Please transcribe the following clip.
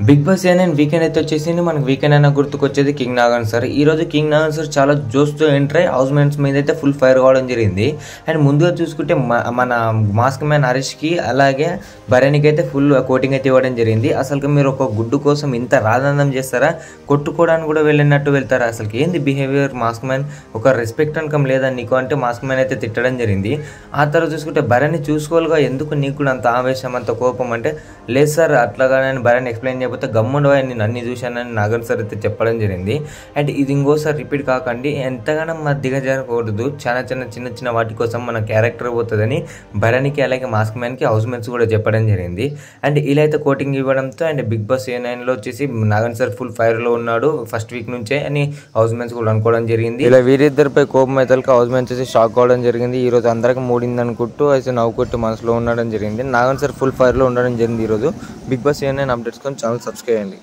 Big boss ఏనైనా weekend అయితే వచ్చేసింది. మనకి వీకెండ్ అయినా గుర్తుకొచ్చేది కింగ్ నాగన్ సార్. ఈ రోజు కింగ్ నాగన్ సార్ చాలా జోస్తో ఎంటర్ అయ్యి హౌస్ మేట్స్ మీద అయితే ఫుల్ ఫైర్ కావడం జరిగింది. అండ్ ముందుగా చూసుకుంటే మన మాస్క్ మ్యాన్ హరీష్కి అలాగే భరణికి అయితే ఫుల్ కోటింగ్ అయితే ఇవ్వడం జరిగింది. అసలు మీరు ఒక గుడ్డు కోసం ఇంత రాదందం చేస్తారా? కొట్టుకోవడానికి కూడా వెళ్ళినట్టు వెళ్తారా? అసలు ఏంది బిహేవియర్ మాస్క్ మ్యాన్? ఒక రెస్పెక్ట్ అనకం లేదా నీకు అంటే మాస్క్ మ్యాన్ అయితే తిట్టడం జరిగింది. ఆ తర్వాత చూసుకుంటే భరణి చూసుకోవాలిగా, ఎందుకు నీకు కూడా అంత ఆవేశం అంత కోపం అంటే, లేదు సార్ అట్లాగా నేను భరణి ఎక్స్ప్లెయిన్ చేయకపోతే గమ్ముండవా నేను అన్ని చూశానని నాగన్ సార్ అయితే చెప్పడం జరిగింది. అండ్ ఇది ఇంకోసారి రిపీట్ కాకండి, ఎంతగానో దిగజారకూడదు. చిన్న చిన్న వాటి కోసం మన క్యారెక్టర్ పోతుందని భరణికి అలాగే మాస్క్ మ్యాన్కి హౌస్ మేట్స్ కూడా చెప్పడం జరిగింది. అండ్ ఇలా అయితే కోటింగ్ ఇవ్వడంతో అండ్ బిగ్ బాస్ A9లో వచ్చేసి నాగన్ సార్ ఫుల్ ఫైర్లో ఉన్నాడు ఫస్ట్ వీక్ నుంచే అని హౌస్ మేట్స్ కూడా అనుకోవడం జరిగింది. ఇలా వీరిద్దరిపై కోపం అయితే హౌస్ మేట్స్ అయితే షాక్ అవ్వడం జరిగింది. ఈ రోజు అందరికి మూడింది అనుకుంటూ అయితే నవ్వుకుంటూ మనసులో ఉండడం జరిగింది. నాగన్ సార్ ఫుల్ ఫైర్లో ఉండడం జరిగింది. ఈరోజు బిగ్ బాస్ A9 అప్డేట్స్ కొని ఛానల్ సబ్స్క్రైబ్ చేయండి.